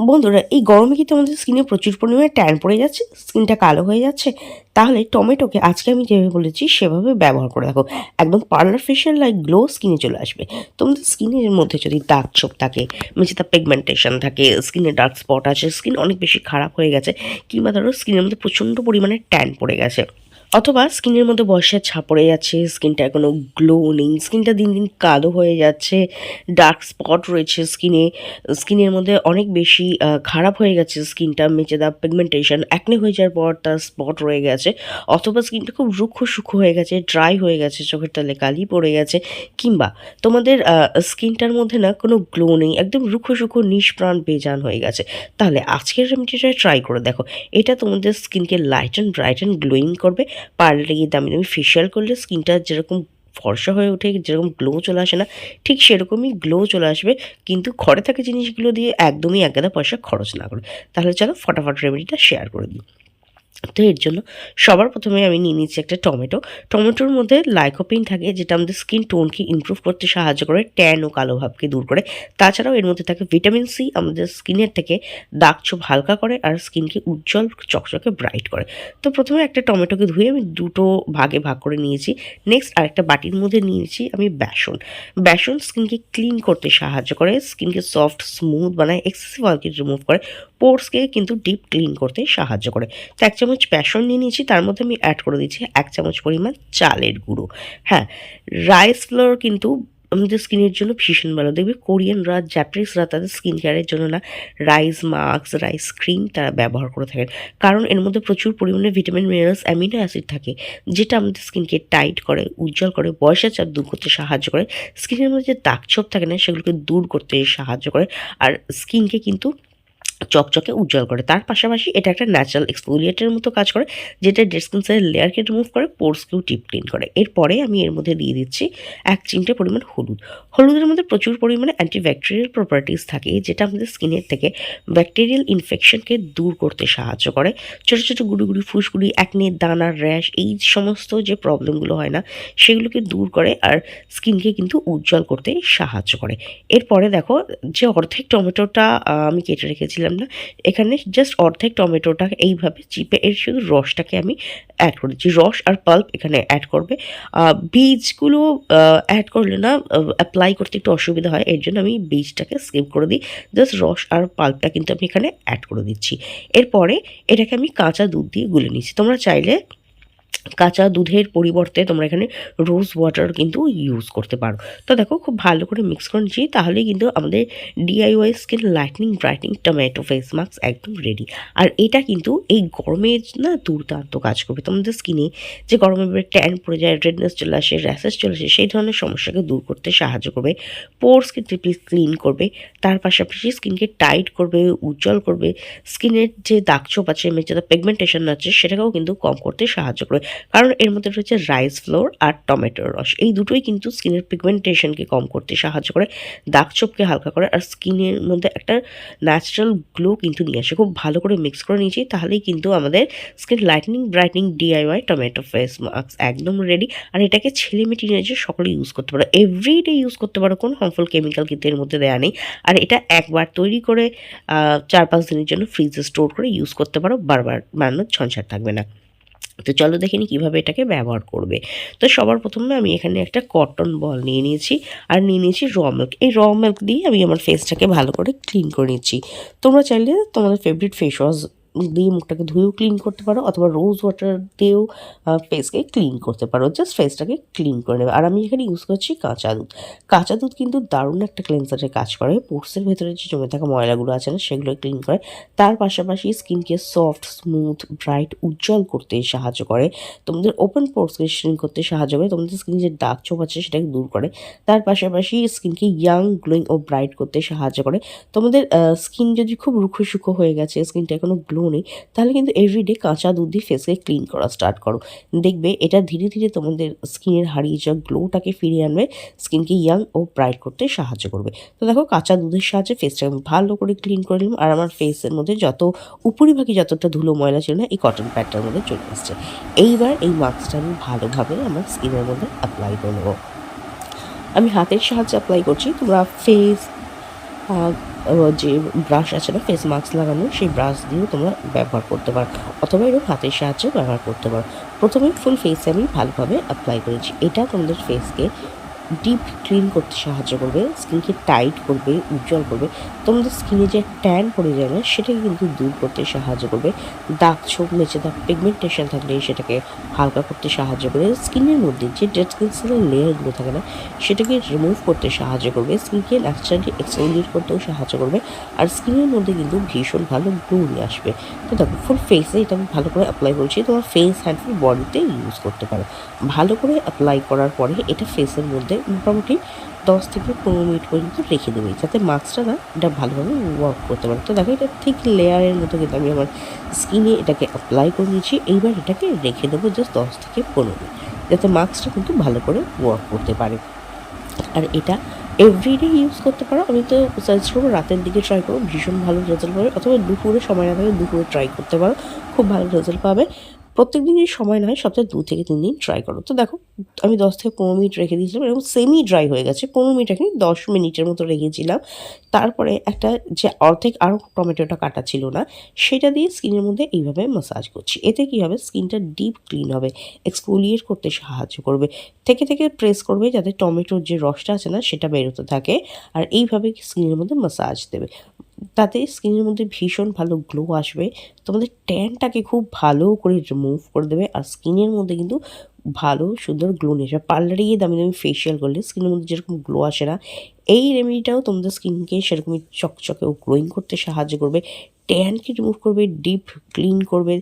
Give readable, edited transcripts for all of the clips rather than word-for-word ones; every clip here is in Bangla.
বন্ধুরা, এই গরমে কি তোমাদের স্কিনে প্রচুর পরিমাণে ট্যান পড়ে যাচ্ছে, স্কিনটা কালো হয়ে যাচ্ছে? তাহলে টমেটোকে আজকে আমি যেভাবে বলেছি সেভাবে ব্যবহার করে দেখো, একদম পার্লার ফেশিয়াল লাইক গ্লো স্কিনে চলে আসবে। তোমাদের স্কিনের মধ্যে যদি দাগ ছোপ থাকে, মেঝেতে পিগমেন্টেশন থাকে, স্কিনে ডার্ক স্পট আছে, স্কিন অনেক বেশি খারাপ হয়ে গেছে, কিংবা ধরো স্কিনের মধ্যে প্রচণ্ড পরিমাণে ট্যান পড়ে গেছে, অথবা স্কিনের মধ্যে বয়সের ছাপ পড়ে যাচ্ছে, স্কিনটা কোনো গ্লো নেই, স্কিনটা দিন দিন কালো হয়ে যাচ্ছে, ডার্ক স্পট রয়েছে স্কিনে, স্কিনের মধ্যে অনেক বেশি খারাপ হয়ে গেছে স্কিনটা, মেচে দাগ পিগমেন্টেশন, অ্যাকনে হয়ে যাওয়ার পর তার স্পট রয়ে গেছে, অথবা স্কিনটা খুব রুক্ষ সূক্ষ্ম হয়ে গেছে, ড্রাই হয়ে গেছে, চোখের তলে কালি পড়ে গেছে, কিংবা তোমাদের স্কিনটার মধ্যে না কোনো গ্লো নেই, একদম রুক্ষ সূক্ষ্ম নিষ্প্রাণ বেজান হয়ে গেছে, তাহলে আজকের রেমেডিটা ট্রাই করে দেখো। এটা তোমাদের স্কিনকে light and bright and glowing করবে। পার্লারে গিয়ে দামি দামি ফেশিয়াল করলে স্কিনটা যেরকম ফর্সা হয়ে ওঠে, যেরকম গ্লো চলে আসে না, ঠিক সেরকমই গ্লো চলে আসবে, কিন্তু ঘরে থাকা জিনিসগুলো দিয়ে একদমই এক গাদা পয়সা খরচ না করে। তাহলে চলো ফটাফট রেমেডিটা শেয়ার করে দিই। তো এর জন্য সবার প্রথমে আমি নিয়ে নিচ্ছি একটা টমেটো। টমেটোর মধ্যে লাইকোপিন থাকে, যেটা আমাদের স্কিন টোনকে ইমপ্রুভ করতে সাহায্য করে, ট্যান ও কালো ভাবকে দূর করে। তাছাড়াও এর মধ্যে থাকে ভিটামিন সি, আমাদের স্কিনের থেকে দাগ ছোপ হালকা করে আর স্কিনকে উজ্জ্বল চকচকে ব্রাইট করে। তো প্রথমে একটা টমেটোকে ধুয়ে আমি দুটো ভাগে ভাগ করে নিয়েছি। নেক্সট আরেকটা বাটির মধ্যে নিয়েছি আমি বেসন। বেসন স্কিনকে ক্লিন করতে সাহায্য করে, স্কিনকে সফট স্মুথ বানায়, এক্সেসিভ অয়েলকে রিমুভ করে, পোর্সকে কিন্তু ডিপ ক্লিন করতে সাহায্য করে। তো 1 চামচ বেসন নিয়ে নিয়েছি, তার মধ্যে আমি অ্যাড করে দিচ্ছি 1 চামচ পরিমাণ চালের গুঁড়ো। হ্যাঁ, রাইস ফ্লোর কিন্তু আমাদের স্কিনের জন্য ভীষণ ভালো। দেখবে কোরিয়ানরা, জাপানিজরা তাদের স্কিন কেয়ারের জন্য না রাইস মাস্ক, রাইস ক্রিম তারা ব্যবহার করে থাকেন, কারণ এর মধ্যে প্রচুর পরিমাণে ভিটামিন, মিনারেলস, অ্যামিনো অ্যাসিড থাকে, যেটা আমাদের স্কিনকে টাইট করে, উজ্জ্বল করে, বয়সের চাপ দূর করতে সাহায্য করে, স্কিনের মধ্যে যে দাগ ছোপ থাকে না সেগুলোকে দূর করতে সাহায্য করে, আর স্কিনকে কিন্তু চকচকে উজ্জ্বল করে। তার পাশাপাশি এটা একটা ন্যাচারাল এক্সফোলিয়েটের মতো কাজ করে, যেটা ডেড স্কিন সেলের লেয়ারকে রিমুভ করে, পোর্সকেও ডিপ ক্লিন করে। এরপরে আমি এর মধ্যে দিয়ে দিচ্ছি 1 চিমটে পরিমাণ হলুদ। হলুদের মধ্যে প্রচুর পরিমাণে অ্যান্টিব্যাকটেরিয়াল প্রপার্টিস থাকে, যেটা আমাদের স্কিনের থেকে ব্যাকটেরিয়াল ইনফেকশনকে দূর করতে সাহায্য করে। ছোটো ছোটো গুড়ি ফুসকুড়ি, অ্যাকনে, দানা, র্যাশ, এই সমস্ত যে প্রবলেমগুলো হয় না সেগুলোকে দূর করে, আর স্কিনকে কিন্তু উজ্জ্বল করতে সাহায্য করে। এরপরে দেখো, যে অর্ধেক টমেটোটা আমি কেটে রেখেছিলাম না, এখানে জাস্ট অর্ধেক টমেটোটা এইভাবে চিপে এর শুধু রসটাকে আমি অ্যাড করে দিচ্ছি। রস আর পাল্প এখানে অ্যাড করবে। বীজগুলো অ্যাড করলে না অ্যাপ্লাই করতে একটু অসুবিধা হয়, এর জন্য আমি বীজটাকে স্কিপ করে দিই। জাস্ট রস আর পাল্পটা কিন্তু আমি এখানে অ্যাড করে দিচ্ছি। এরপরে এটাকে আমি কাঁচা দুধ দিয়ে গুলে নিচ্ছি। তোমরা চাইলে কাঁচা দুধের পরিবর্তে তোমরা এখানে রোজ ওয়াটার কিন্তু ইউজ করতে পারো। তো দেখো, খুব ভালো করে মিক্স করে নিচ্ছি, তাহলেই কিন্তু আমাদের DIY skin lightning brightening tomato face mask একদম রেডি। আর এটা কিন্তু এই গরমে না দুর্দান্ত কাজ করবে। তোমাদের স্কিনে যে গরমে ট্যান পড়ে যায়, রেডনেস চলে আসে, র্যাশেস চলে আসে, সেই ধরনের সমস্যাকে দূর করতে সাহায্য করবে, পোর্সকে ট্রিপলি ক্লিন করবে, তার পাশাপাশি স্কিনকে টাইট করবে, উজ্জ্বল করবে, স্কিনের যে দাগ ছোপ আছে, মেচেদা পিগমেন্টেশন আছে, সেটাকেও কিন্তু কম করতে সাহায্য করবে, কারণ এর মধ্যে রয়েছে রাইস ফ্লোর আর টমেটোর রস। এই দুটোই কিন্তু স্কিনের পিগমেন্টেশনকে কম করতে সাহায্য করে, দাগ ছোপকে হালকা করে, আর স্কিনের মধ্যে একটা ন্যাচারাল গ্লো কিন্তু নিয়ে আসে। খুব ভালো করে মিক্স করে নিয়েছি, তাহলেই কিন্তু আমাদের skin lightning brightening DIY tomato face mask একদম রেডি। আর এটাকে ছেলে মেয়ে টিনেজার সকলে ইউজ করতে পারো, এভরিডে ইউজ করতে পারো, কোনো হার্মফুল কেমিক্যাল কিন্তু এর মধ্যে দেওয়া নেই। আর এটা একবার তৈরি করে 4-5 দিনের জন্য ফ্রিজে স্টোর করে ইউজ করতে পারো, বারবার বানানোর ঝঞ্ঝাট থাকবে না। তো চলো দেখে নিই কীভাবে এটাকে ব্যবহার করবে। তো সবার প্রথমে আমি এখানে একটা কটন বল নিয়ে নিয়েছি, আর নিয়ে নিয়েছি র মিল্ক। এই র মিল্ক দিয়ে আমি আমার ফেসটাকে ভালো করে ক্লিন করে নিচ্ছি। তোমরা চাইলে তোমাদের ফেভারিট ফেস ওয়াশ দিয়ে মুখটাকে ধুয়েও ক্লিন করতে পারো, অথবা রোজ ওয়াটার দিয়েও ফেসকে ক্লিন করতে পারো। জাস্ট ফেসটাকে ক্লিন করে নেবে। আর আমি এখানে ইউজ করছি কাঁচা দুধ। কাঁচা দুধ কিন্তু দারুণ একটা ক্লেন্সারের কাজ করে, পোর্সের ভেতরে যে জমে থাকা ময়লাগুলো আছে না সেগুলো ক্লিন করে, তার পাশাপাশি স্কিনকে সফট, স্মুথ, ব্রাইট, উজ্জ্বল করতে সাহায্য করে, তোমাদের ওপেন পোর্সকে শ্রিঙ্ক করতে সাহায্য করে, তোমাদের স্কিনে যে দাগ ছোপ আছে সেটাকে দূর করে, তার পাশাপাশি স্কিনকে ইয়াং, গ্লোয়িং ও ব্রাইট করতে সাহায্য করে। তোমাদের স্কিন যদি খুব রুক্ষ সূক্ষ্ম হয়ে গেছে, স্কিনটা এখনো গ্লো নেই, তাহলে কিন্তু এভরিডে কাঁচা দুধ দিয়ে ফেসকে ক্লিন করা স্টার্ট করো। দেখবে এটা ধীরে ধীরে তোমাদের স্কিনের হারিয়ে যাওয়া গ্লোটাকে ফিরিয়ে আনবে, স্কিনকে ইয়াং ও ব্রাইট করতে সাহায্য করবে। তো দেখো, কাঁচা দুধের সাহায্যে ফেসটাকে আমি ভালো করে ক্লিন করে নিলাম, আর আমার ফেসের মধ্যে যত উপরিভাগে যতটা ধুলো ময়লা ছিল না, এই কটন প্যাডটার মধ্যে চলে আসছে। এইবার এই মাস্কটা আমি ভালোভাবে আমার স্কিনের মধ্যে অ্যাপ্লাই করে নেবো। আমি হাতের সাহায্যে অ্যাপ্লাই করছি, তোমরা ফেস, যে ব্রাশ আছে না ফেস মাস্ক লাগানো, সেই ব্রাশ দিয়েও তোমরা ব্যবহার করতে পারো, অথবা এরকম হাতের সাহায্যেও ব্যবহার করতে পারো। প্রথমে ফুল ফেসে আমি ভালোভাবে অ্যাপ্লাই করেছি। এটা তোমাদের ফেসকে ডিপ ক্লিন করতে সাহায্য করবে, স্কিনকে টাইট করবে, উজ্জ্বল করবে। তোমাদের স্কিনে যে ট্যান পড়ে যায় না সেটাকে কিন্তু দূর করতে সাহায্য করবে। দাগ ছোপ মেচে দাগ পিগমেন্টেশন থাকলে সেটাকে হালকা করতে সাহায্য করে। স্কিনের মধ্যে যে ডেড স্কিন সেলের লেয়ারগুলো থাকে না সেটাকে রিমুভ করতে সাহায্য করবে। স্কিনকে ন্যাচারালি এক্সফোলিয়েট করতেও সাহায্য করবে। আর স্কিনের মধ্যে কিন্তু ভীষণ ভালো গ্লো নিয়ে আসবে। তো দেখো ফুল ফেসে এটা আমি ভালো করে অ্যাপ্লাই করছি। তোমার ফেস হ্যান্ড ফুল বডিতে ইউজ করতে পারো। ভালো করে অ্যাপ্লাই করার পরে এটা ফেসের মধ্যে মোটামুটি 10 থেকে 15 মিনিট পর্যন্ত রেখে দেবে, যাতে মাস্কটা না এটা ভালোভাবে ওয়ার্ক করতে পারে। তো দেখো এটা ঠিক লেয়ারের মতো কিন্তু আমি আমার স্কিনে এটাকে অ্যাপ্লাই করে নিয়েছি। এইবার এটাকে রেখে দেবো জাস্ট 10 থেকে 15 মিনিট, যাতে মাস্কটা কিন্তু ভালো করে ওয়ার্ক করতে পারে। আর এটা এভরিডে ইউজ করতে পারো। আমি তো সাজেস্ট করবো রাতের দিকে ট্রাই করো, ভীষণ ভালো রেজাল্ট পাবে। অথবা দুপুরে সময় না থাকলে দুপুরে ট্রাই করতে পারো, খুব ভালো রেজাল্ট পাবে। প্রত্যেক দিনই সময় নয়, সপ্তাহে 2 থেকে 3 দিন ট্রাই করো। তো দেখো আমি 10 থেকে 15 মিনিট রেখে দিয়েছিলাম, এবং সেমি ড্রাই হয়ে গেছে। 15 মিনিট রাখিনি, 10 মিনিটের মতো রেখেছিলাম। তারপরে একটা যে অর্ধেক আরও টমেটোটা কাটা ছিল না সেটা দিয়ে স্কিনের মধ্যে এইভাবে ম্যাসাজ করছি। এতে কী হবে, স্কিনটা ডিপ ক্লিন হবে, এক্সফোলিয়েট করতে সাহায্য করবে। থেকে থেকে প্রেস করবে যাতে টমেটোর যে রসটা আছে না সেটা বেরোতে থাকে। আর এইভাবে স্কিনের মধ্যে ম্যাসাজ দেবে, তাতে স্কিনের মধ্যে ভীষণ ভালো গ্লো আসবে। তোমাদের ট্যানটাকে খুব ভালো করে রিমুভ করে দেবে। আর স্কিনের মধ্যে কিন্তু ভালো সুন্দর গ্লো নিয়ে আসবে। পার্লারে গিয়ে দামি দামি ফেশিয়াল করলে স্কিনের মধ্যে যেরকম গ্লো আসে না, এই রেমেডিটাও তোমাদের স্কিনকে সেরকমই চকচকে ও গ্লোয়িং করতে সাহায্য করবে। ট্যানকে রিমুভ করবে, ডিপ ক্লিন করবে,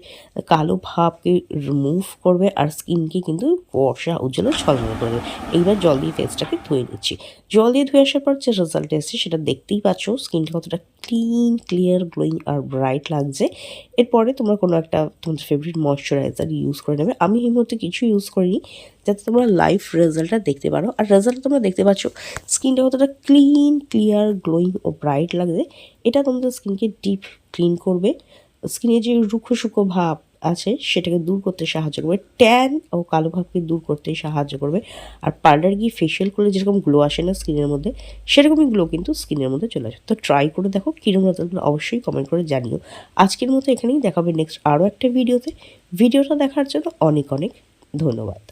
কালো ভাবকে রিমুভ করবে, আর স্কিনকে কিন্তু ফর্সা উজ্জ্বল ঝলমল করবে। এইবার জল দিয়ে ফেসটাকে ধুয়ে নিচ্ছি। জল দিয়ে ধুয়ে আসার পর যে রেজাল্ট এসেছে সেটা দেখতেই পাচ্ছ, স্কিনটা কতটা ক্লিন, ক্লিয়ার, গ্লোয়িং আর ব্রাইট লাগছে। এরপরে তোমরা কোনো একটা তোমাদের ফেভারিট ময়শ্চারাইজার ইউজ করে নেবে। আমি এই মুহূর্তে কিছু ইউজ করিনি, যাতে তোমরা লাইভ রেজাল্টটা দেখতে পারো। আর রেজাল্ট তোমরা দেখতে পাচ্ছ, স্কিনটা কতটা ক্লিন, ক্লিয়ার, গ্লোয়িং ও ব্রাইট লাগছে। এটা তোমাদের স্কিনকে ডিপ ক্লিন করবে, স্কিনে যে রুক্ষ শুষ্ক ভাব আছে সেটাকে দূর করতে সাহায্য করবে, ট্যান ও কালো ভাবকে দূর করতে সাহায্য করবে। আর পার্লার গিয়ে ফেশিয়াল করলে যেরকম গ্লো আসে না স্কিনের মধ্যে, সেরকমই গ্লো কিন্তু স্কিনের মধ্যে চলে আসে। তো ট্রাই করে দেখো, কীরকম রেজাল্ট অবশ্যই কমেন্ট করে জানিও। আজকের মতো এখানেই, দেখাবে নেক্সট আরও একটা ভিডিওতে। ভিডিওটা দেখার জন্য অনেক অনেক ধন্যবাদ।